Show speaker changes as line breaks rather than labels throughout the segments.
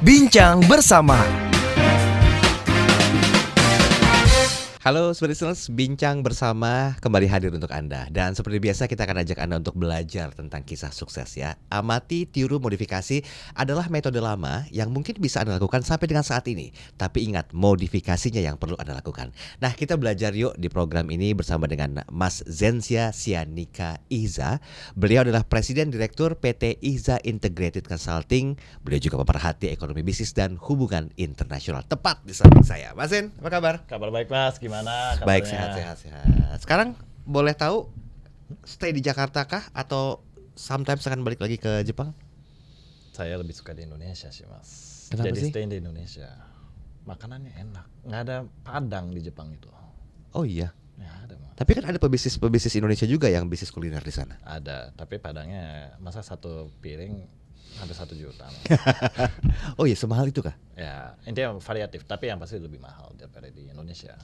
Bincang bersama.
Halo Sobat Listeners, Bincang Bersama kembali hadir untuk Anda. Dan seperti biasa kita akan ajak Anda untuk belajar tentang kisah sukses ya. Amati, tiru, modifikasi adalah metode lama yang mungkin bisa Anda lakukan sampai dengan saat ini. Tapi ingat, modifikasinya yang perlu Anda lakukan. Nah, kita belajar yuk di program ini bersama dengan Mas Zenzia Sianika Iza. Beliau adalah Presiden Direktur PT Iza Integrated Consulting. Beliau juga pemerhati ekonomi bisnis dan hubungan internasional. Tepat di samping saya. Mas Zen, apa kabar?
Kabar baik Mas, gimana kabarnya?
Baik, sehat. Sekarang boleh tahu stay di Jakarta kah atau sometimes akan balik lagi ke Jepang?
Saya lebih suka di Indonesia sih Mas.
Kenapa
Jadi
sih?
stay di Indonesia. Makanannya enak. Nggak ada Padang di Jepang itu.
Oh iya.
Ya ada Mas.
Tapi kan ada pebisnis Indonesia juga yang bisnis kuliner di sana.
Ada, tapi Padangnya masa satu piring hampir 1 juta Mas.
Oh iya, semahal itu kah?
Ya intinya variatif, tapi yang pasti lebih mahal daripada di Indonesia.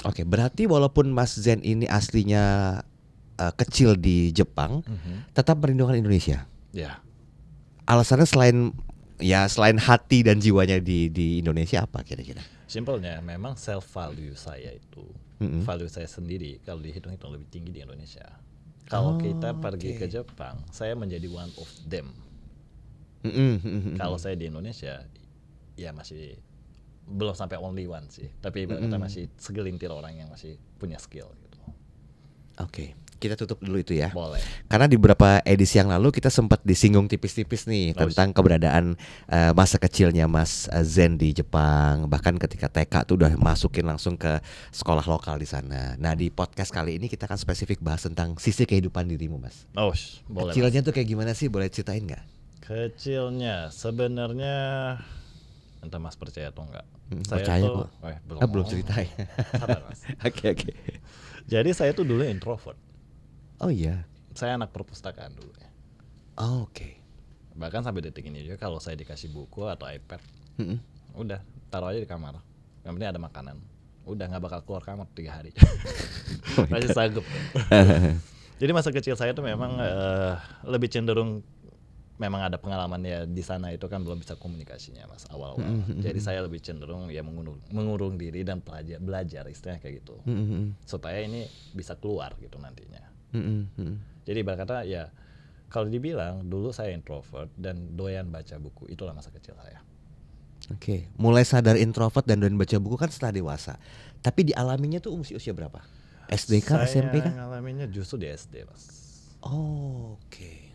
Oke, berarti walaupun Mas Zen ini aslinya kecil di Jepang, tetap merindukan Indonesia.
Ya,
Alasannya selain hati dan jiwanya di Indonesia apa kira-kira?
simpelnya memang self value saya itu, value saya sendiri kalau dihitung-hitung lebih tinggi di Indonesia. Kalau kita pergi ke Jepang, saya menjadi one of them. Kalau saya di Indonesia, ya masih belum sampai only one sih, tapi kita masih segelintir orang yang masih punya skill gitu.
Oke, kita tutup dulu itu ya.
Boleh.
Karena di beberapa edisi yang lalu kita sempat disinggung tipis-tipis nih tentang keberadaan masa kecilnya Mas Zen di Jepang. Bahkan ketika TK tuh udah masukin langsung ke sekolah lokal di sana. Nah, di podcast kali ini kita akan spesifik bahas tentang sisi kehidupan dirimu, Mas.
Oh, boleh.
Kecilnya tuh kayak gimana sih? Boleh ceritain nggak?
Kecilnya sebenarnya entah Mas percaya atau enggak. Saya
Percaya
tuh,
kok.
belum
Belum ceritain.
Sabar, Mas.
Oke.
Jadi saya tuh dulu introvert.
Oh iya.
Saya anak perpustakaan dulu ya.
Oh, oke.
Bahkan sampai detik ini juga kalau saya dikasih buku atau iPad, udah taruh aja di kamar. Yang penting ada makanan. Udah nggak bakal keluar kamar 3 hari. Masih sanggup. Jadi masa kecil saya tuh memang lebih cenderung, memang ada pengalaman ya di sana itu kan belum bisa komunikasinya Mas awal-awal. Jadi saya lebih cenderung ya mengurung diri dan belajar istilahnya kayak gitu. Supaya ini bisa keluar gitu nantinya. Jadi ibarat kata ya kalau dibilang dulu saya introvert dan doyan baca buku, itulah masa kecil saya.
Oke. Mulai sadar introvert dan doyan baca buku kan setelah dewasa. Tapi dialaminya tuh usia berapa? SD kah, SMP kah?
Saya ngalaminnya justru di SD Mas.
Oh, oke.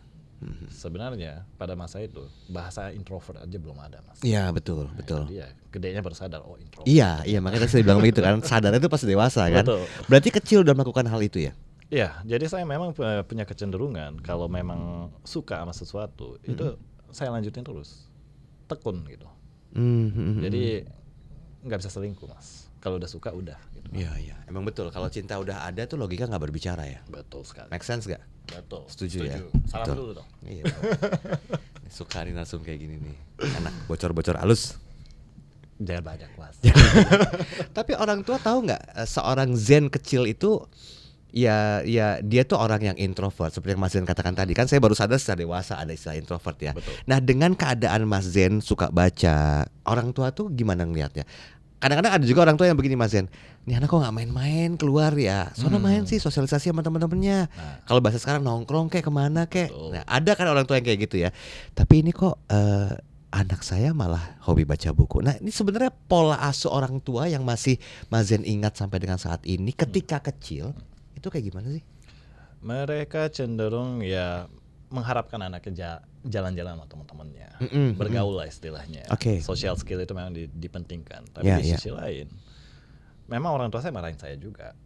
Sebenarnya pada masa itu bahasa introvert aja belum ada Mas.
Iya, betul.
Dia gedenya baru sadar introvert.
Iya, makanya saya bilang begitu kan. Sadarnya itu pas dewasa kan.
Betul.
Berarti kecil udah melakukan hal itu ya?
Iya, jadi saya memang punya kecenderungan kalau memang suka sama sesuatu itu saya lanjutin terus, tekun gitu. Jadi nggak bisa selingkuh Mas. Kalau udah suka udah. Gitu.
Iya. Emang betul. Kalau cinta udah ada tuh logika nggak berbicara ya.
Betul sekali.
Make sense nggak?
Betul.
Setuju ya?
Salam
Betul.
dulu dong.
Iya. Suka nih langsung kayak gini nih. Enak bocor-bocor halus.
Jangan banyak Mas.
Tapi orang tua tahu nggak seorang Zen kecil itu ya dia tuh orang yang introvert seperti yang Mas Zen katakan tadi kan saya baru sadar setelah dewasa ada istilah introvert ya.
Betul.
Nah dengan keadaan Mas Zen suka baca, orang tua tuh gimana ngelihatnya? Kadang-kadang ada juga orang tua yang begini Mas Zen, nih anak kok nggak main-main keluar ya, soalnya main sih sosialisasi sama teman-temannya. Kalau bahasa sekarang nongkrong kayak kemana kayak, nah, ada kan orang tua yang kayak gitu ya. Tapi ini kok anak saya malah hobi baca buku. Nah ini sebenarnya pola asuh orang tua yang masih Mas Zen ingat sampai dengan saat ini ketika kecil itu kayak gimana sih?
Mereka cenderung ya mengharapkan anaknya jalan-jalan sama teman-temannya, bergaul lah istilahnya.
Oke.
Social skill itu memang dipentingkan. Tapi di sisi lain, memang orang tua saya marahin saya juga,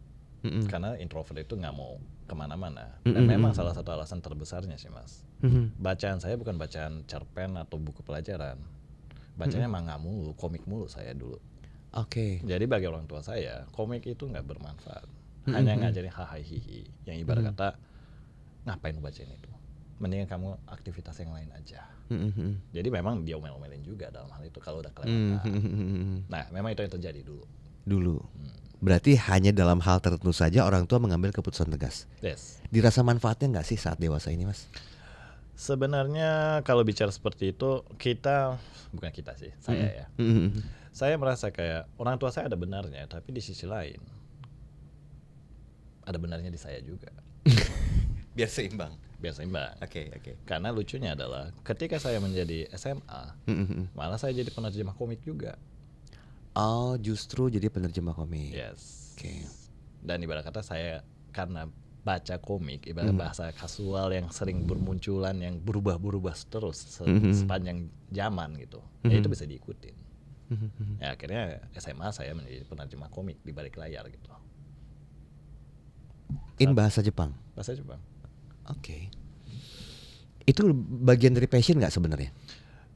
karena introvert itu nggak mau kemana-mana. Dan memang salah satu alasan terbesarnya sih Mas, bacaan saya bukan bacaan cerpen atau buku pelajaran, bacanya manga mulu, komik mulu saya dulu.
Oke.
Jadi bagi orang tua saya, komik itu nggak bermanfaat, hanya ngajarin hahaha hihi, yang ibarat kata ngapain lu bacain itu. Mendingan kamu aktivitas yang lain aja. Jadi memang dia omel-omelin juga dalam hal itu kalau udah kelewatan. Nah, memang itu yang terjadi dulu.
Berarti hanya dalam hal tertentu saja orang tua mengambil keputusan tegas.
Yes.
Dirasa manfaatnya nggak sih saat dewasa ini, Mas?
Sebenarnya kalau bicara seperti itu, bukan kita sih, saya ya. Saya merasa kayak orang tua saya ada benarnya, tapi di sisi lain ada benarnya di saya juga.
Biar seimbang.
Biar seimbang.
Oke.
Karena lucunya adalah ketika saya menjadi SMA, malah saya jadi penerjemah komik juga.
Oh, justru jadi penerjemah komik.
Yes.
Oke.
Dan ibarat kata saya karena baca komik, ibarat bahasa kasual yang sering bermunculan, yang berubah-berubah terus sepanjang zaman gitu. Ya itu bisa diikutin. Ya akhirnya SMA saya menjadi penerjemah komik di balik layar gitu.
In bahasa Jepang.
Bahasa Jepang.
Oke. Itu bagian dari passion nggak sebenarnya?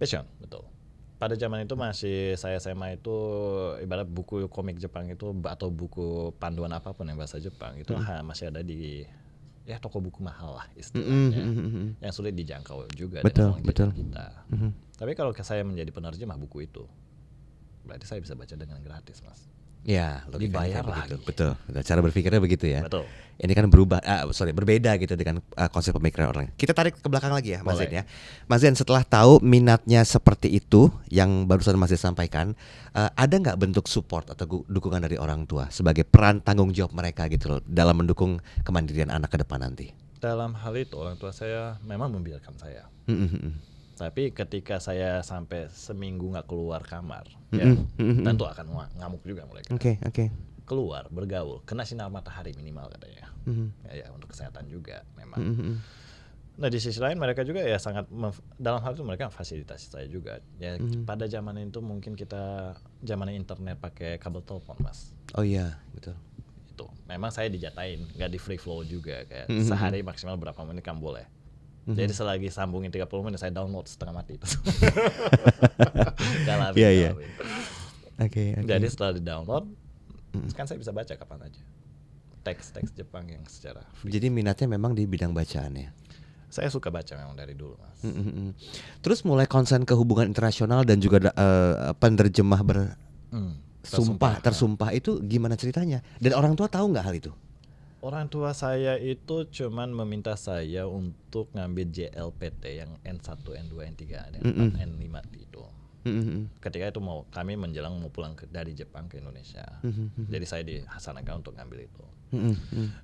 Passion, betul. Pada zaman itu masih saya SMA itu ibarat buku komik Jepang itu atau buku panduan apapun yang bahasa Jepang itu masih ada di ya toko buku mahal lah istilahnya, yang sulit dijangkau juga dengan uang jajan kita. Tapi kalau saya menjadi penerjemah buku itu, berarti saya bisa baca dengan gratis, Mas.
Ya,
dibayar
begitu.
lagi.
Betul. Cara berpikirnya begitu ya.
Betul.
Ini kan berbeda gitu dengan konsep pemikiran orang. Kita tarik ke belakang lagi ya, Mas Zen ya. Mas Zen, setelah tahu minatnya seperti itu yang barusan Mas Zen sampaikan, ada nggak bentuk support atau dukungan dari orang tua sebagai peran tanggung jawab mereka gitu loh dalam mendukung kemandirian anak ke depan nanti?
Dalam hal itu orang tua saya memang membiarkan saya. Tapi ketika saya sampai seminggu nggak keluar kamar, ya tentu akan ngamuk juga mereka.
Oke.
Keluar, bergaul, kena sinar matahari minimal katanya. Ya untuk kesehatan juga memang. Nah di sisi lain mereka juga ya sangat dalam hal itu mereka fasilitasi saya juga. Ya pada zaman itu mungkin kita zaman internet pakai kabel telepon, Mas.
Oh iya, betul.
Itu memang saya dijatain, nggak di free flow juga kayak sehari maksimal berapa menit kamu boleh. Jadi selagi sambungin 30 menit saya download setengah mati itu.
Iya. Oke.
Jadi setelah di-download kan saya bisa baca kapan aja. Teks-teks Jepang yang secara free.
Jadi minatnya memang di bidang bacaan ya.
Saya suka baca memang dari dulu, Mas.
Terus mulai konsen ke hubungan internasional dan juga penerjemah tersumpah itu gimana ceritanya? Dan orang tua tahu nggak hal itu?
Orang tua saya itu cuman meminta saya untuk ngambil JLPT yang N1, N2, N3, N4, N5 itu. Ketika itu kami menjelang mau pulang dari Jepang ke Indonesia. Jadi saya dihasankan untuk ngambil itu.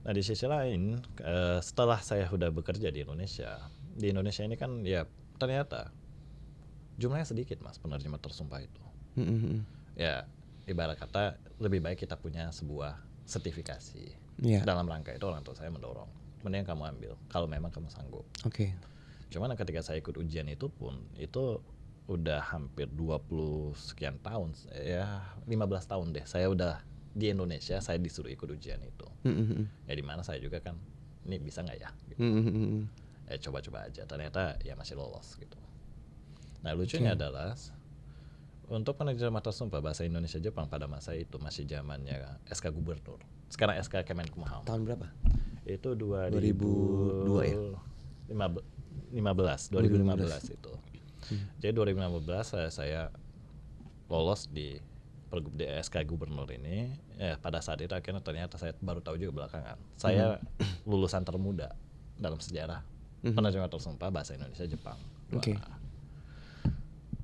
Nah di sisi lain, setelah saya sudah bekerja di Indonesia ini kan ya ternyata jumlahnya sedikit, Mas, penerjemah tersumpah itu. Ya ibarat kata lebih baik kita punya sebuah sertifikasi. Dalam rangka itu orang tua saya mendorong, mending kamu ambil kalau memang kamu sanggup.
Oke.
Cuman ketika saya ikut ujian itu pun itu udah hampir 20 sekian tahun, ya 15 tahun deh saya udah di Indonesia, saya disuruh ikut ujian itu. Ya di mana saya juga kan ini bisa nggak ya gitu. Ya coba-coba aja, ternyata ya masih lolos gitu. Nah lucunya adalah untuk penerjemah tersumpah bahasa Indonesia Jepang pada masa itu masih zamannya SK Gubernur. Sekarang SK Kemenkumham.
Tahun berapa?
Itu
2002 ya?
2015 itu. Jadi 2015 saya lolos di Pergub di SK Gubernur ini. Pada saat itu akhirnya ternyata saya baru tahu juga belakangan. Saya lulusan termuda dalam sejarah penerjemah tersumpah bahasa Indonesia Jepang.
Oke.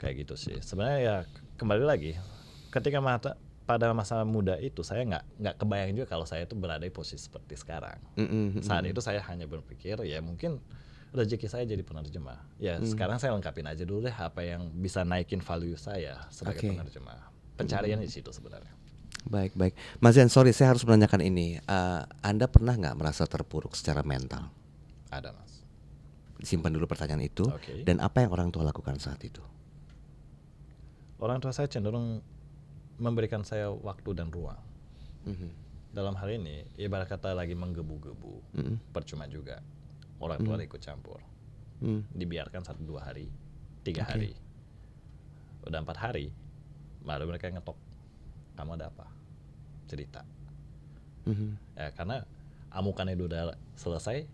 Kayak gitu sih. Sebenarnya ya kembali lagi ketika pada masa muda itu saya nggak kebayang juga kalau saya itu berada di posisi seperti sekarang. Saat itu saya hanya berpikir ya mungkin rezeki saya jadi penerjemah. Ya sekarang saya lengkapin aja dulu deh apa yang bisa naikin value saya sebagai penerjemah. Pencarian di situ sebenarnya.
Baik. Mas Zen, sorry saya harus menanyakan ini. Anda pernah nggak merasa terpuruk secara mental?
Ada, Mas.
Simpan dulu pertanyaan itu.
Okay.
Dan apa yang orang tua lakukan saat itu?
Orang tua saya cenderung memberikan saya waktu dan ruang. Dalam hal ini ibarat kata lagi menggebu-gebu, percuma juga orang tua ikut campur. Dibiarkan 1-2 hari, 3 hari, udah 4 hari baru mereka ngetok, kamu ada apa, cerita. Ya karena amukan itu udah selesai,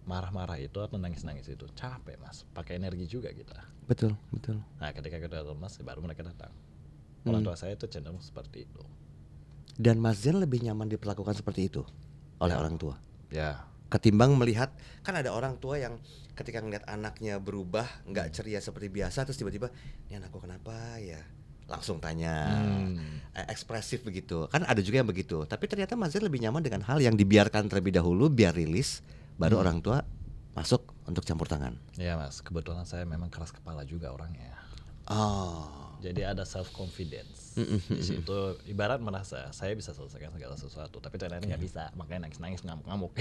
marah-marah itu atau nangis-nangis itu capek, Mas, pakai energi juga kita.
Betul.
Nah ketika kita lemas baru mereka datang. Orang tua saya itu cenderung seperti itu.
Dan Mas Zen lebih nyaman diperlakukan seperti itu oleh orang tua?
Ya
Ketimbang melihat, kan ada orang tua yang ketika ngeliat anaknya berubah nggak ceria seperti biasa, terus tiba-tiba ini anakku kenapa ya, langsung tanya, ekspresif begitu. Kan ada juga yang begitu. Tapi ternyata Mas Zen lebih nyaman dengan hal yang dibiarkan terlebih dahulu, biar rilis, baru orang tua masuk untuk campur tangan.
Ya Mas, kebetulan saya memang keras kepala juga orangnya.
Oh.
Jadi ada self confidence. Di situ ibarat merasa saya bisa selesaikan segala sesuatu, tapi ternyata nggak bisa, makanya nangis-nangis, ngamuk-ngamuk.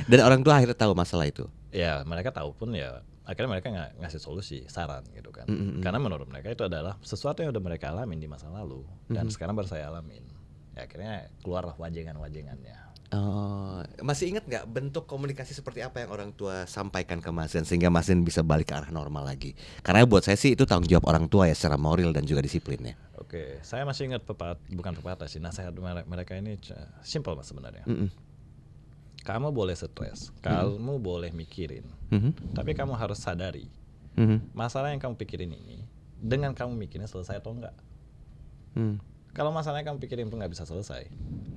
Dan orang tua akhirnya tahu masalah itu.
Ya mereka tahu pun ya akhirnya mereka nggak ngasih solusi, saran gitu kan. Karena menurut mereka itu adalah sesuatu yang udah mereka alamin di masa lalu dan sekarang baru saya alamin. Ya akhirnya keluarlah wajengan-wajengannya.
Oh, masih ingat nggak bentuk komunikasi seperti apa yang orang tua sampaikan ke Mas Zen sehingga Mas Zen bisa balik ke arah normal lagi? Karena buat saya sih itu tanggung jawab orang tua ya, secara moral dan juga disiplin ya.
Oke, saya masih ingat bukan pepatah sih, nasihat mereka ini simple Mas sebenarnya. Kamu boleh stres, kamu boleh mikirin, tapi kamu harus sadari masalah yang kamu pikirin ini dengan kamu mikirnya selesai atau enggak. Kalau masalah yang kamu pikirin pun nggak bisa selesai,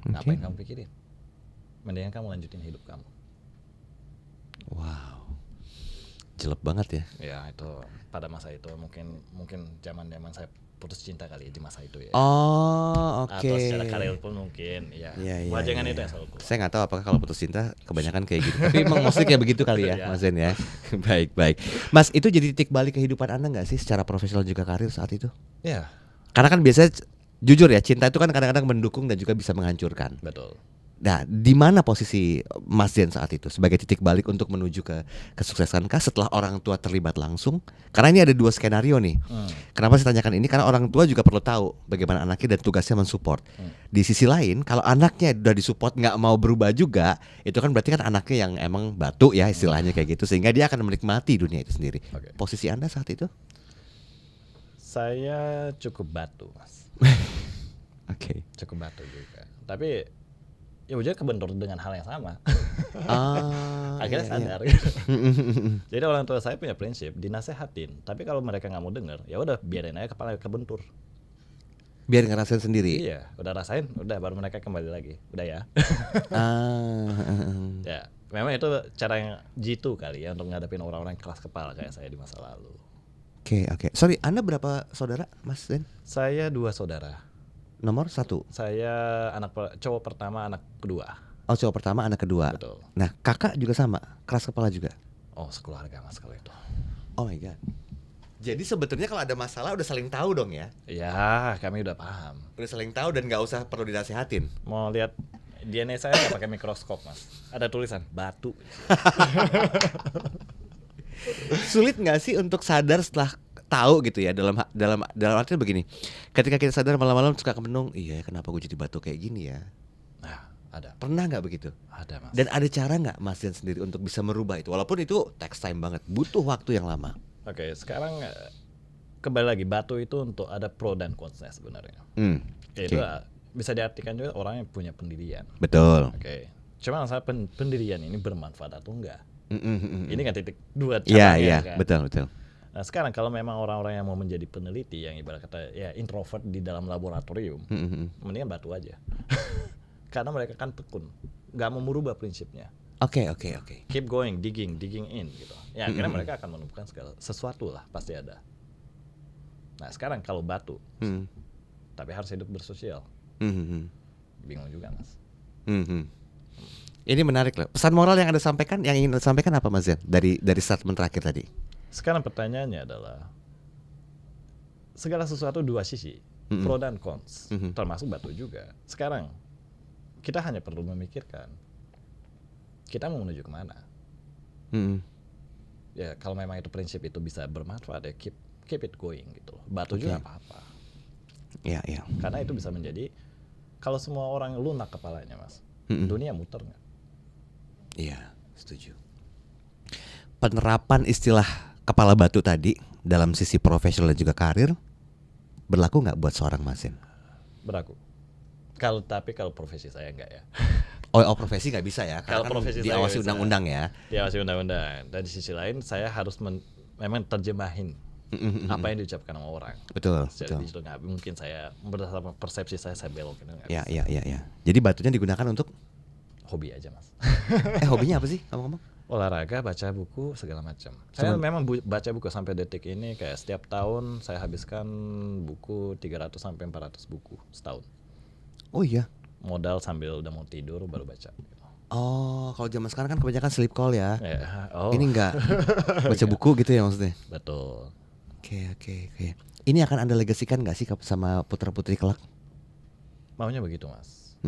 ngapain kamu pikirin? Mendingan kamu lanjutin hidup kamu.
Wow, jelek banget ya.
Ya itu pada masa itu mungkin zaman saya putus cinta kali ya di masa itu ya.
Oh, oke.
Atau secara karir pun mungkin ya. Wajengan itu yang selalu keluar.
Saya nggak tahu apakah kalau putus cinta kebanyakan kayak gitu. Tapi emang mostly kayak begitu kali ya, Mas Zen ya. Baik. Mas, itu jadi titik balik kehidupan Anda nggak sih secara profesional juga karir saat itu?
Ya.
Karena kan biasanya jujur ya, cinta itu kan kadang-kadang mendukung dan juga bisa menghancurkan.
Betul.
Nah, di mana posisi Mas Zen saat itu sebagai titik balik untuk menuju ke kesuksesan kah setelah orang tua terlibat langsung? Karena ini ada dua skenario nih. Kenapa saya tanyakan ini? Karena orang tua juga perlu tahu bagaimana anaknya dan tugasnya mensupport. Di sisi lain, kalau anaknya udah disupport nggak mau berubah juga, itu kan berarti kan anaknya yang emang batu ya istilahnya kayak gitu, sehingga dia akan menikmati dunia itu sendiri. Posisi Anda saat itu?
Saya cukup batu, Mas.
Oke.
Cukup batu juga. Tapi ya udah kebentur dengan hal yang sama. Akhirnya sadar. Jadi orang tua saya punya prinsip, dinasehatin, tapi kalau mereka nggak mau denger, ya udah biarin aja kepala kebentur.
Biar ngerasain sendiri.
Iya, udah rasain, udah baru mereka kembali lagi. Udah ya. Ya, memang itu cara yang jitu kali ya untuk ngadepin orang-orang keras kepala kayak saya di masa lalu.
Oke. Sorry, Anda berapa saudara, Mas Zen?
Saya 2 saudara.
Nomor 1.
Saya cowok pertama, anak kedua.
Oh, cowok pertama, anak kedua.
Betul.
Nah, kakak juga sama, keras kepala juga.
Oh, sekeluarga Mas kalau itu.
Oh my god. Jadi sebetulnya kalau ada masalah udah saling tahu dong ya?
Ya, kami udah paham.
Udah saling tahu dan nggak usah perlu dinasehatin.
Mau lihat DNA saya nggak pakai mikroskop Mas. Ada tulisan batu.
Sulit nggak sih untuk sadar setelah tahu gitu ya, dalam artian begini, ketika kita sadar malam-malam suka kemenung, iya kenapa gue jadi batu kayak gini ya?
Nah, ada.
Pernah nggak begitu?
Ada Mas.
Dan ada cara nggak Mas Zen sendiri untuk bisa merubah itu, walaupun itu takes time banget, butuh waktu yang lama.
Oke, sekarang kembali lagi, batu itu untuk ada pro dan kontra sebenarnya. Itu bisa diartikan juga orang yang punya pendirian.
Betul.
Oke. Cuma masalah pendirian ini bermanfaat atau enggak? Ini kan titik 2
Iya,
kan?
betul.
Nah sekarang kalau memang orang-orang yang mau menjadi peneliti yang ibarat kata ya introvert di dalam laboratorium, mendingan batu aja. Karena mereka kan tekun, nggak mau merubah prinsipnya.
Oke.
Keep going, digging in gitu. Ya akhirnya mereka akan menemukan segala sesuatu lah, pasti ada. Nah sekarang kalau batu, tapi harus hidup bersosial, bingung juga Mas.
Ini menarik loh. Pesan moral yang Anda sampaikan, yang ingin Anda sampaikan apa Mas Zen dari statement terakhir tadi?
Sekarang pertanyaannya adalah segala sesuatu 2 sisi, pro dan cons, termasuk batu juga. Sekarang kita hanya perlu memikirkan kita mau menuju kemana. Ya kalau memang itu prinsip itu bisa bermanfaat ya keep it going gitu. Batu juga apa-apa.
Iya.
Karena itu bisa menjadi, kalau semua orang lunak kepalanya Mas, dunia muter nggak?
Iya, setuju. Penerapan istilah kepala batu tadi dalam sisi profesional dan juga karir berlaku nggak buat seorang Mas Zen?
Berlaku. Tapi kalau profesi saya enggak ya.
Oh profesi nggak bisa ya? Karena
Kalau
kan
profesi
diawasi
saya
undang-undang ya.
Diawasi undang-undang. Dan di sisi lain saya harus memang terjemahin apa yang diucapkan sama orang.
Betul.
Jadi itu nggak mungkin saya berdasarkan persepsi saya belokin.
Ya. Jadi batunya digunakan untuk
hobi aja mas.
Hobinya apa sih ngomong-ngomong?
Olahraga, baca buku, segala macam. Saya memang baca buku sampai detik ini, kayak setiap tahun saya habiskan buku 300 sampai 400 buku setahun.
Oh iya.
Modal sambil udah mau tidur baru baca.
Oh, kalau zaman sekarang kan kebanyakan sleep call ya.
Oh.
Ini enggak baca buku gitu ya maksudnya.
Betul.
Oke. Ini akan Anda legasikan nggak sih sama putra-putri kelak?
Maunya begitu mas.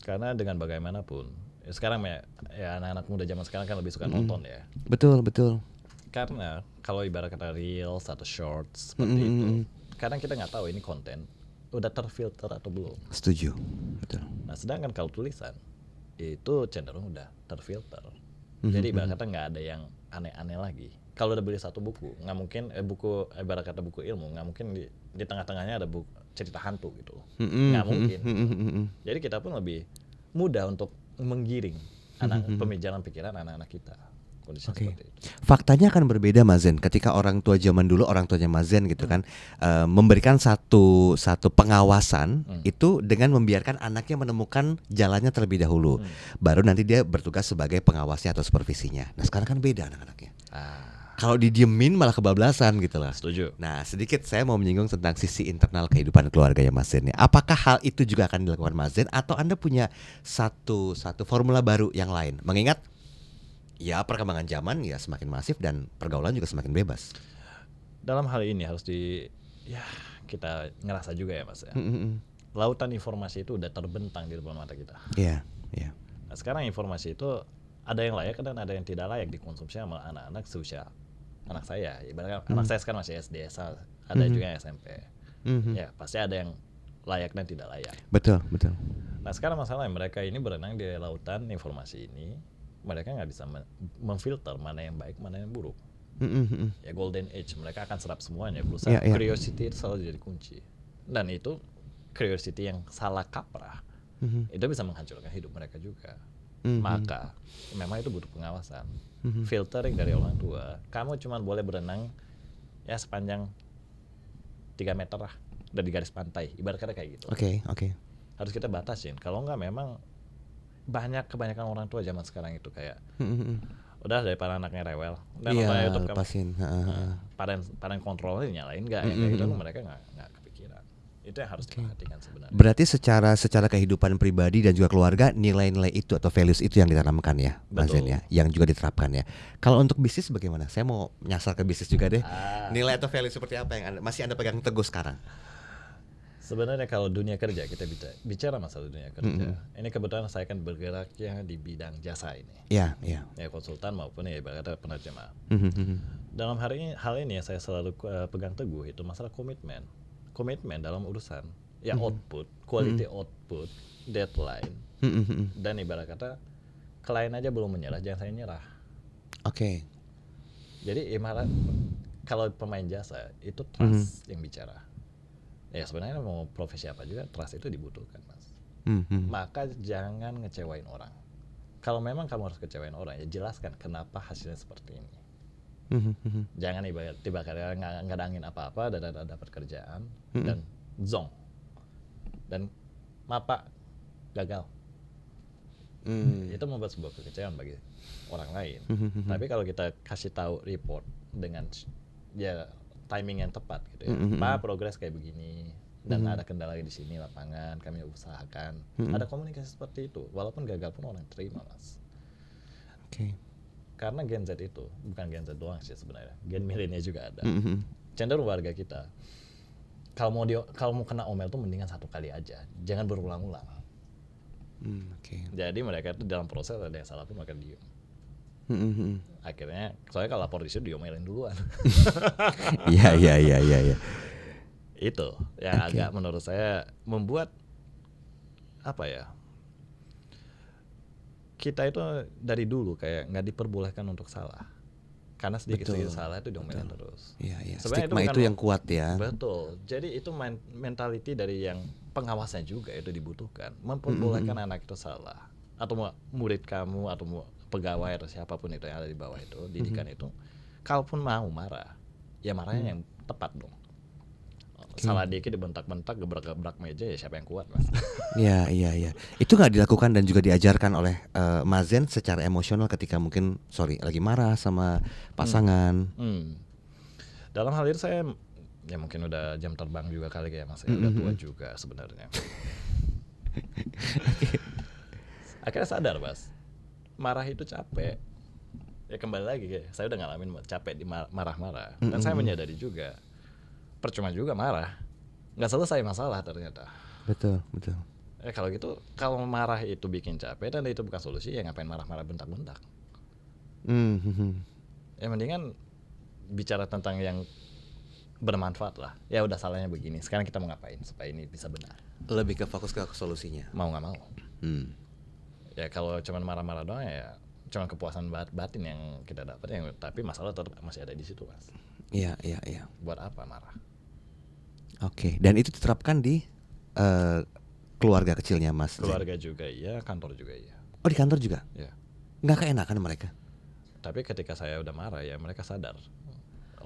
Karena dengan bagaimanapun sekarang ya anak-anak muda zaman sekarang kan lebih suka nonton ya.
Betul.
Karena kalau ibarat kata reels atau shorts seperti itu, kadang kita nggak tahu ini konten udah terfilter atau belum.
Setuju. Betul.
Nah sedangkan kalau tulisan itu cenderung udah terfilter. Jadi ibarat kata nggak ada yang aneh-aneh lagi. Kalau udah beli satu buku, nggak mungkin buku ibarat kata buku ilmu, nggak mungkin di tengah-tengahnya ada buku cerita hantu gitu, nggak mungkin. Jadi kita pun lebih mudah untuk menggiring pemikiran pikiran anak-anak kita.
Oke. Faktanya akan berbeda Mas Zen ketika orang tua zaman dulu, orang tuanya Mas Zen gitu kan, memberikan satu pengawasan itu dengan membiarkan anaknya menemukan jalannya terlebih dahulu, baru nanti dia bertugas sebagai pengawasnya atau supervisinya. Nah sekarang kan beda anak-anaknya. Kalau didiemin malah kebablasan gitu lah.
Setuju.
Nah sedikit saya mau menyinggung tentang sisi internal kehidupan keluarganya Mas Zen. Apakah hal itu juga akan dilakukan Mas Zen atau Anda punya satu formula baru yang lain? Mengingat ya perkembangan zaman ya semakin masif dan pergaulan juga semakin bebas.
Dalam hal ini harus kita ngerasa juga ya Mas ya. Lautan informasi itu udah terbentang di depan mata kita.
Iya.
Nah, sekarang informasi itu ada yang layak dan ada yang tidak layak dikonsumsi sama anak-anak seusia anak saya. Ibaratnya anak saya sekarang masih SD, ada juga yang SMP. Ya pasti ada yang layak dan tidak layak.
Betul.
Nah sekarang masalahnya mereka ini berenang di lautan informasi ini, mereka nggak bisa memfilter mana yang baik, mana yang buruk. Ya golden age, mereka akan serap semuanya. Berusaha curiosity itu selalu jadi kunci. Dan itu curiosity yang salah kaprah, itu bisa menghancurkan hidup mereka juga. Maka memang itu butuh pengawasan, filtering dari orang tua. Kamu cuma boleh berenang ya sepanjang 3 meter lah dari garis pantai, ibarat kata kayak gitu.
Oke.
Harus kita batasin. Kalau enggak memang kebanyakan orang tua zaman sekarang itu kayak udah daripada anaknya rewel dan nonton YouTube
lepasin.
padan kontrolnya nyalain enggak, kayak gitu mereka nggak kepikiran. Itu yang harus diperhatikan sebenarnya.
Berarti secara kehidupan pribadi dan juga keluarga, nilai-nilai itu atau values itu yang ditanamkan ya, Mas Zen ya, yang juga diterapkan ya. Kalau untuk bisnis bagaimana? Saya mau nyasar ke bisnis juga deh. Nilai atau value seperti apa yang masih Anda pegang teguh sekarang?
Sebenarnya kalau dunia kerja, kita bicara masalah dunia kerja. Ini kebetulan saya kan bergeraknya di bidang jasa ini.
Iya.
Ya konsultan maupun ya ibaratnya penerjemah. Dalam hal ini ya saya selalu pegang teguh itu masalah komitmen dalam urusan ya output, quality output, deadline, dan ibarat kata klien aja belum menyerah, jangan saya nyerah.
Oke.
Jadi ibarat kalau pemain jasa itu trust yang bicara. Ya sebenarnya mau profesi apa juga trust itu dibutuhkan Mas. Maka jangan ngecewain orang. Kalau memang kamu harus kecewain orang, ya jelaskan kenapa hasilnya seperti ini. Jangan tiba-tiba nggak ada angin apa-apa dan dapat kerjaan dan zong dan mapa gagal. Itu membuat sebuah kekecewaan bagi orang lain. Tapi kalau kita kasih tahu report dengan ya timing yang tepat gitu ya, Pak progres kayak begini dan ada kendala di sini lapangan kami usahakan, ada komunikasi seperti itu, walaupun gagal pun orang terima Mas. Karena Gen Z itu bukan Gen Z doang sih sebenarnya, Gen milenial juga ada. Cenderung warga kita kalau mau kena omel tuh mendingan satu kali aja, jangan berulang-ulang. Jadi mereka itu dalam proses ada yang salah pun mereka diem. Akhirnya soalnya kalau lapor di situ diomelin duluan.
Iya.
Itu yang agak menurut saya membuat apa ya, kita itu dari dulu kayak nggak diperbolehkan untuk salah, karena sedikit salah itu diomelin terus.
Iya.
Sebenarnya
Stigma itu yang kuat ya.
Betul. Jadi itu mentality dari yang pengawasnya juga itu dibutuhkan, memperbolehkan anak itu salah, atau murid kamu atau pegawai atau siapapun itu yang ada di bawah itu didikan itu, kalaupun mau marah, ya marahnya yang tepat dong. Salah dikit dibentak-bentak, gebrak-gebrak meja, ya siapa yang kuat mas?
Iya, iya, iya. Itu nggak dilakukan dan juga diajarkan oleh Mazen secara emosional ketika mungkin lagi marah sama pasangan.
Dalam hal itu saya ya mungkin udah jam terbang juga kali ya mas, udah tua juga sebenarnya. Akhirnya sadar mas, marah itu capek. Ya kembali lagi ya, saya udah ngalamin capek di marah-marah, dan saya menyadari juga percuma juga marah, nggak selesai masalah ternyata.
Betul, betul.
Kalau gitu, kalau marah itu bikin capek dan itu bukan solusi, ya ngapain marah-marah bentak-bentak? Ya mendingan bicara tentang yang bermanfaat lah. Ya udah, salahnya begini, sekarang kita mau ngapain supaya ini bisa benar?
Lebih ke fokus ke solusinya.
Mau nggak mau. Ya kalau cuma marah-marah doang ya cuma kepuasan batin yang kita dapat, yang tapi masalah tetap masih ada di situ mas.
Iya, iya, iya.
Buat apa marah?
Oke, dan itu diterapkan di keluarga kecilnya mas Zen?
Keluarga juga iya, kantor juga iya.
Oh, di kantor juga?
Ya.
Nggak keenakan mereka?
Tapi ketika saya udah marah ya mereka sadar.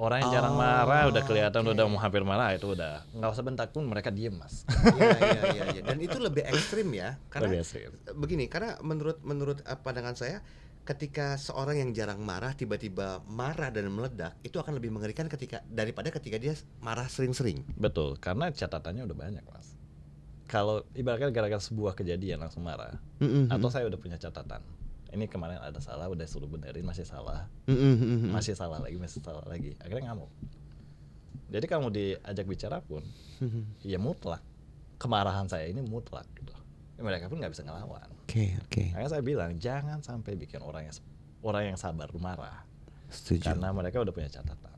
Orang yang jarang marah udah kelihatan udah mau hampir marah, itu udah nggak usah bentak pun mereka diem mas.
Iya. Dan itu lebih ekstrim ya, karena
Lebih ekstrim.
begini, karena menurut pandangan saya, ketika seorang yang jarang marah tiba-tiba marah dan meledak, itu akan lebih mengerikan daripada ketika dia marah sering-sering.
Betul, karena catatannya udah banyak mas. Kalau ibaratnya gara-gara sebuah kejadian langsung marah, atau saya udah punya catatan, ini kemarin ada salah, udah suruh benerin masih salah, masih salah lagi, akhirnya ngamuk. Jadi kamu diajak bicara pun, ya mutlak kemarahan saya ini mutlak gitu. Mereka pun nggak bisa ngelawan.
Oke.
Makanya saya bilang jangan sampai bikin orang yang sabar marah.
Setuju.
Karena mereka udah punya catatan.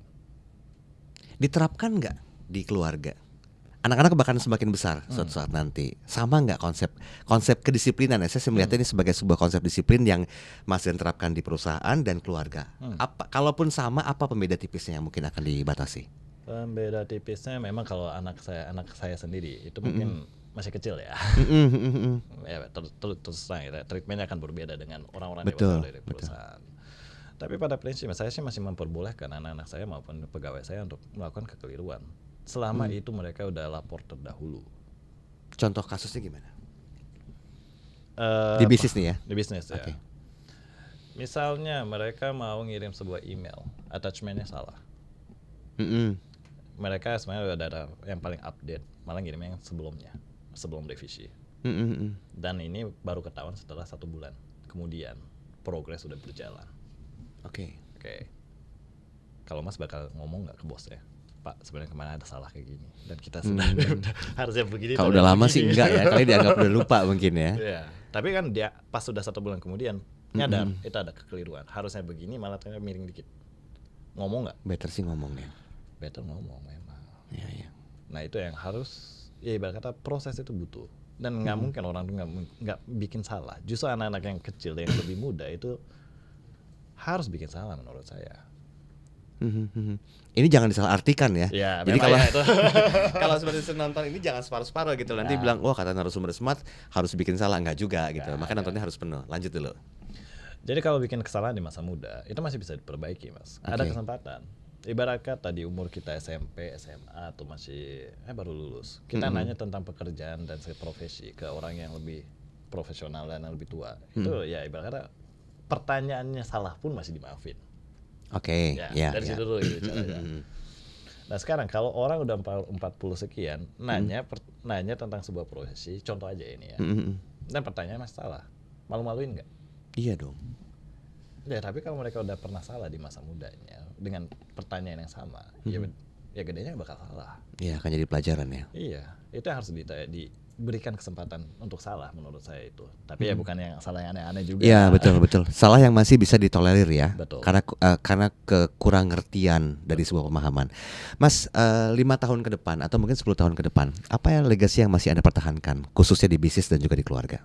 Diterapkan nggak di keluarga? Anak-anak bahkan semakin besar suatu saat nanti, sama nggak konsep kedisiplinan? Saya melihat ini sebagai sebuah konsep disiplin yang masih diterapkan di perusahaan dan keluarga. Kalaupun sama, apa pembeda tipisnya yang mungkin akan dibatasi?
Pembeda tipisnya memang kalau anak saya sendiri itu mungkin masih kecil ya. Ya terus terang ya, treatmentnya akan berbeda dengan orang-orang dewasa dari perusahaan. Tapi pada prinsipnya saya sih masih memperbolehkan anak-anak saya maupun pegawai saya untuk melakukan kekeliruan selama itu mereka udah lapor terdahulu.
Contoh kasusnya gimana? Di bisnis nih ya?
Di bisnis ya. Misalnya mereka mau ngirim sebuah email, attachmentnya salah. Mereka sebenarnya udah ada yang paling update, malah ngirimnya yang sebelum revisi. Dan ini baru ketahuan setelah 1 bulan kemudian progres sudah berjalan. Oke. Kalau mas bakal ngomong nggak ke bosnya, Pak sebenarnya kemana ada salah kayak gini dan kita sudah harusnya begini.
Kalau udah lama sih enggak ya, kali dianggap udah lupa mungkin ya.
Ya, tapi kan dia pas sudah 1 bulan kemudian nyadar itu ada kekeliruan, harusnya begini malah ternyata miring dikit. Ngomong nggak?
Better sih ngomongnya.
Better ngomong memang.
Iya.
Nah itu yang harus, ya ibarat kata proses itu butuh, dan nggak mungkin orang tuh nggak bikin salah. Justru anak-anak yang kecil yang lebih muda itu harus bikin salah menurut saya.
Ini jangan disalahartikan ya. Jadi kalau
ya
kalau seperti nonton ini jangan separuh-separuh gitu. Nanti bilang wah kata narasumber smart harus bikin salah, enggak juga gitu. Makanya nontonnya harus penuh. Lanjut dulu.
Jadi kalau bikin kesalahan di masa muda itu masih bisa diperbaiki mas. Ada kesempatan. Ibarat kata di umur kita SMP, SMA atau masih baru lulus, kita nanya tentang pekerjaan dan profesi ke orang yang lebih profesional dan yang lebih tua. Itu ya ibarat kata pertanyaannya salah pun masih dimaafin. Dari situ dulu gitu caranya. Nah sekarang kalau orang udah 40 sekian nanya tentang sebuah profesi, contoh aja ini ya, dan pertanyaan masih salah, malu-maluin nggak?
Iya dong.
Ya tapi kalau mereka udah pernah salah di masa mudanya dengan pertanyaan yang sama, ya gedenya bakal salah.
Iya, akan jadi pelajaran ya.
Iya, itu yang harus diberikan kesempatan untuk salah menurut saya itu. Tapi ya bukan yang salah yang aneh-aneh juga.
Iya betul. Salah yang masih bisa ditolerir ya.
Betul.
Karena kekurang ngertian dari sebuah pemahaman. Mas, 5 tahun ke depan atau mungkin 10 tahun ke depan, apa ya legasi yang masih Anda pertahankan khususnya di bisnis dan juga di keluarga?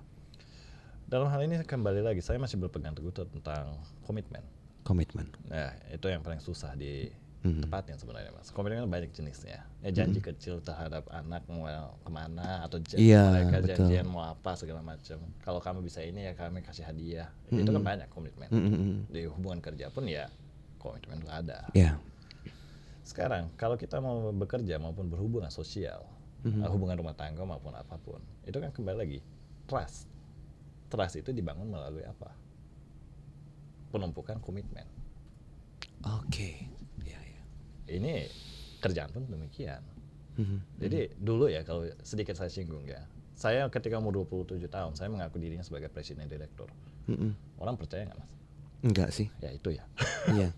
Dalam hal ini kembali lagi saya masih berpegang teguh tentang komitmen. Nah itu yang paling susah ditepatin sebenarnya mas. Komitmen banyak jenisnya. Ya janji kecil terhadap anak mau kemana atau mereka janjian mau apa segala macam. Kalau kamu bisa ini ya kami kasih hadiah. Itu kan banyak komitmen. Di hubungan kerja pun ya komitmen itu ada. Sekarang kalau kita mau bekerja maupun berhubungan sosial, hubungan rumah tangga maupun apapun, itu kan kembali lagi trust. Trust itu dibangun melalui apa? Penumpukan komitmen.
Oke. Ya, ya.
Ini kerjaan pun demikian. Jadi dulu ya, kalau sedikit saya singgung ya, saya ketika umur 27 tahun, saya mengaku dirinya sebagai presiden direktur. Orang percaya nggak Mas?
Enggak sih.
Ya itu ya.
Iya.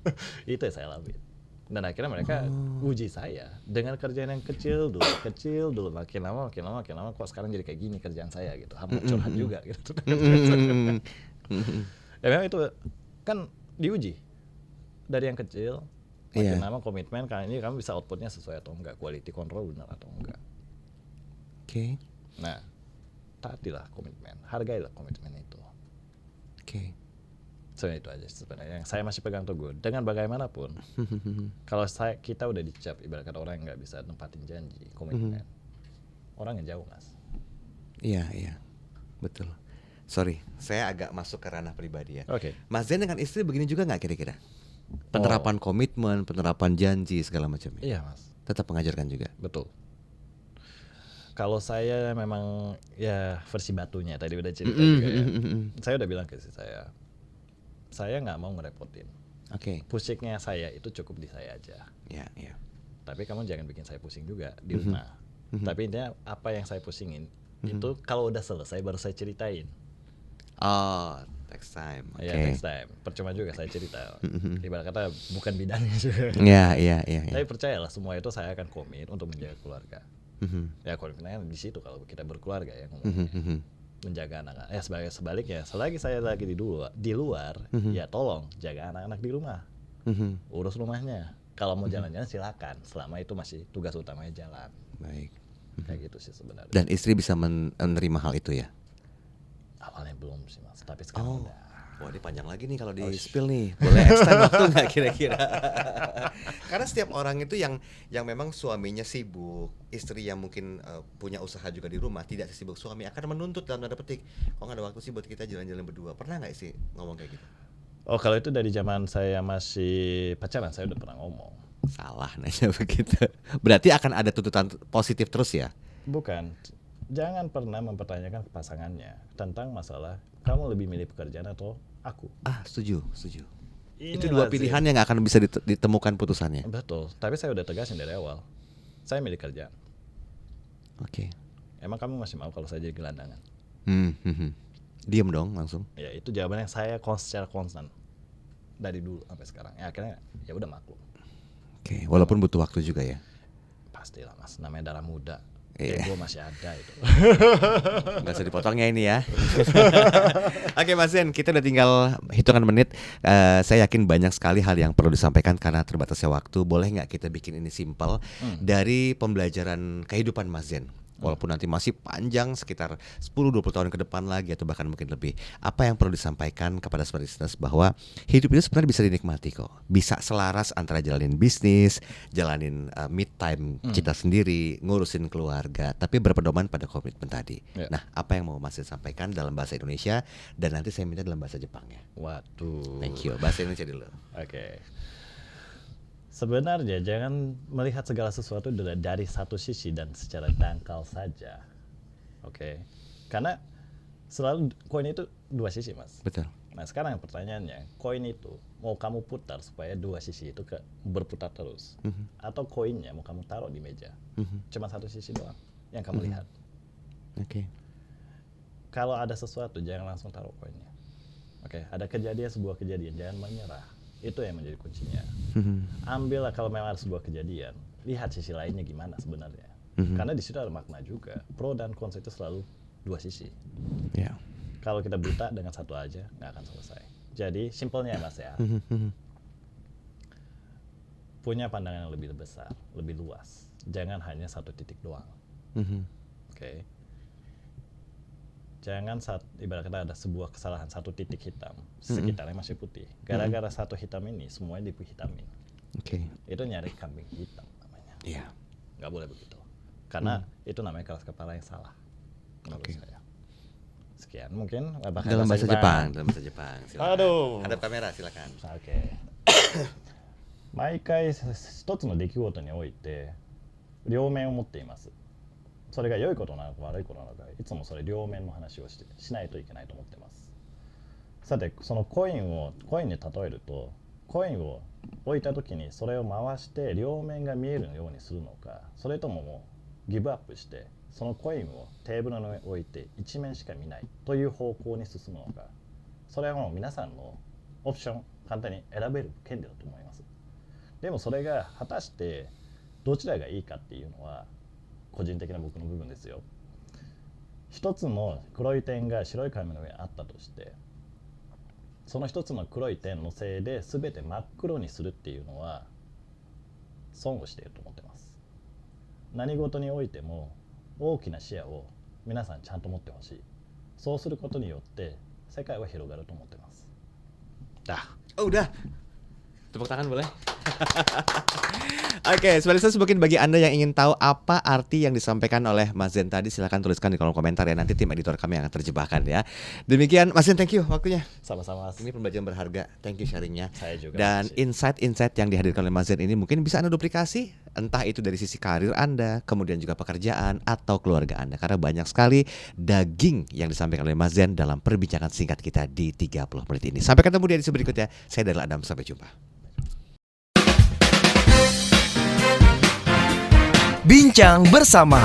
Itu yang saya alami. Dan akhirnya mereka uji saya dengan kerjaan yang kecil dulu, makin lama, kok sekarang jadi kayak gini kerjaan saya gitu. Hampir curhat juga gitu. Ya memang itu kan diuji dari yang kecil, makin lama komitmen, kali ini kamu bisa outputnya sesuai atau enggak, quality control benar atau enggak.
Oke.
Nah, taatilah komitmen, hargailah komitmen itu.
Oke.
Sebenarnya itu aja sebenarnya yang saya masih pegang teguh. Dengan bagaimanapun, kalau kita udah dicap ibarat kata orang yang nggak bisa nempatin janji, komitmen, orang yang jauh Mas.
Iya, iya. Betul. Sorry, saya agak masuk ke ranah pribadi ya.
Oke.
Mas Zen dengan istri begini juga nggak kira-kira? Penerapan komitmen, penerapan janji segala macamnya.
Iya Mas.
Tetap mengajarkan juga.
Betul. Kalau saya memang ya versi batunya tadi udah cerita juga ya. Saya udah bilang ke istri saya nggak mau ngerepotin.
Oke.
Pusiknya saya itu cukup di saya aja.
Ya, ya.
Tapi kamu jangan bikin saya pusing juga di rumah. Tapi intinya apa yang saya pusingin itu kalau udah selesai baru saya ceritain.
Oh, next time. Oke.
Ya next time. Percuma juga saya cerita. Ibarat kata bukan bidangnya juga.
Iya, iya, iya.
Tapi percayalah semua itu saya akan komit untuk menjaga keluarga. Ya komitmennya di situ kalau kita berkeluarga ya ngomongnya. Menjaga anak-anak. Ya sebaliknya, selagi saya lagi di luar, ya tolong jaga anak-anak di rumah. Urus rumahnya. Kalau mau jalan-jalan silakan, selama itu masih tugas utamanya jalan.
Baik.
Kayak gitu sih sebenarnya.
Dan istri bisa menerima hal itu ya?
Awalnya belum sih Mas, tapi sekarang udah.
Wah, ini panjang lagi nih kalau di spill nih. Boleh extend waktu nggak kira-kira? Karena setiap orang itu yang memang suaminya sibuk, istri yang mungkin punya usaha juga di rumah, tidak sesibuk suami, akan menuntut dalam tanda petik, kok nggak ada waktu sih buat kita jalan-jalan berdua. Pernah nggak sih ngomong kayak gitu?
Oh kalau itu dari zaman saya masih pacaran saya udah pernah ngomong.
Salah nanya begitu. Berarti akan ada tuntutan positif terus ya?
Bukan. Jangan pernah mempertanyakan ke pasangannya tentang masalah kamu lebih milih pekerjaan atau aku.
Setuju.
Ini
Itu dua
lazim.
pilihan yang gak akan bisa ditemukan putusannya.
Betul. Tapi saya udah tegasin dari awal. Saya milih kerjaan.
Oke.
Emang kamu masih mau kalau saya jadi gelandangan?
Diem dong langsung.
Ya itu jawaban yang saya secara konstan dari dulu sampai sekarang. Ya akhirnya ya udah maklum.
Oke. Walaupun butuh waktu juga ya.
Pastilah Mas, namanya darah muda.
Iya.
Ego masih ada itu.
Nggak usah dipotongnya ini ya. Oke Mas Zen, kita udah tinggal hitungan menit. Saya yakin banyak sekali hal yang perlu disampaikan karena terbatasnya waktu. Boleh nggak kita bikin ini simpel dari pembelajaran kehidupan Mas Zen? Walaupun nanti masih panjang sekitar 10-20 tahun ke depan lagi atau bahkan mungkin lebih. Apa yang perlu disampaikan kepada smart listeners bahwa hidup itu sebenarnya bisa dinikmati kok. Bisa selaras antara jalanin bisnis, jalanin mid time kita sendiri, ngurusin keluarga, tapi berpedoman pada komitmen tadi. Nah, apa yang mau Mas sampaikan dalam bahasa Indonesia dan nanti saya minta dalam bahasa Jepang ya.
Waduh.
Thank you. Bahasa Indonesia dulu.
Oke. Sebenarnya jangan melihat segala sesuatu dari satu sisi dan secara dangkal saja. Oke. Karena selalu koin itu dua sisi, Mas.
Betul.
Nah, sekarang pertanyaannya, koin itu mau kamu putar supaya dua sisi itu berputar terus, atau koinnya mau kamu taruh di meja, cuma satu sisi doang yang kamu lihat.
Oke.
Kalau ada sesuatu jangan langsung taruh koinnya. Oke, ada sebuah kejadian, jangan menyerah. Itu yang menjadi kuncinya. Ambillah kalau memang ada sebuah kejadian, lihat sisi lainnya gimana sebenarnya. Karena di situ ada makna juga. Pro dan kontra itu selalu dua sisi.
Yeah.
Kalau kita buta dengan satu aja nggak akan selesai. Jadi simpelnya Mas ya, punya pandangan yang lebih besar, lebih luas. Jangan hanya satu titik doang. Oke. Jangan ibarat kata ada sebuah kesalahan satu titik hitam, sekitarnya masih putih. Gara-gara satu hitam ini semuanya dihitamin.
Oke.
Itu nyari kambing hitam namanya.
Iya.
Nggak boleh begitu. Karena itu namanya keras kepala yang salah menurut saya. Sekian mungkin
Dalam bahasa Jepang. Silakan.
Aduh.
Hadap kamera silakan.
Oke.
毎回一つの出来事において両面を持っています。それが良いことなのか悪いことなのか、いつもそれ両面の話をしないといけないと思ってます。さて、そのコインに例えると、コインを置いた時にそれを回して両面が見えるようにするのか、それとももうギブアップしてそのコインをテーブルの上に置いて一面しか見ないという方向に進むのか、それはもう皆さんのオプション、簡単に選べる権利だと思います。でもそれが果たしてどちらがいいかっていうのは個人的な僕の部分ですよ。一つの黒い点が白い紙の上にあったとして、その一つの黒い点のせいで全て真っ黒にするっていうのは損をしていると思ってます。何事においても大きな視野を皆さんちゃんと持ってほしい。そうすることによって世界は広がると思ってます。
Oh, udah. Tepuk tangan boleh? Oke, sebenarnya mungkin bagi Anda yang ingin tahu apa arti yang disampaikan oleh Mas Zen tadi, silahkan tuliskan di kolom komentar ya. Nanti tim editor kami akan terjemahkan ya. Demikian Mas Zen, thank you waktunya.
Sama-sama.
Ini pembelajaran berharga. Thank you sharingnya.
Saya juga.
Dan insight-insight yang dihadirkan oleh Mas Zen ini mungkin bisa Anda duplikasi, entah itu dari sisi karir Anda, kemudian juga pekerjaan atau keluarga Anda. Karena banyak sekali daging yang disampaikan oleh Mas Zen dalam perbincangan singkat kita di 30 menit ini. Sampai ketemu di edisi berikutnya. Saya Daryl Adam, sampai jumpa.
Bincang bersama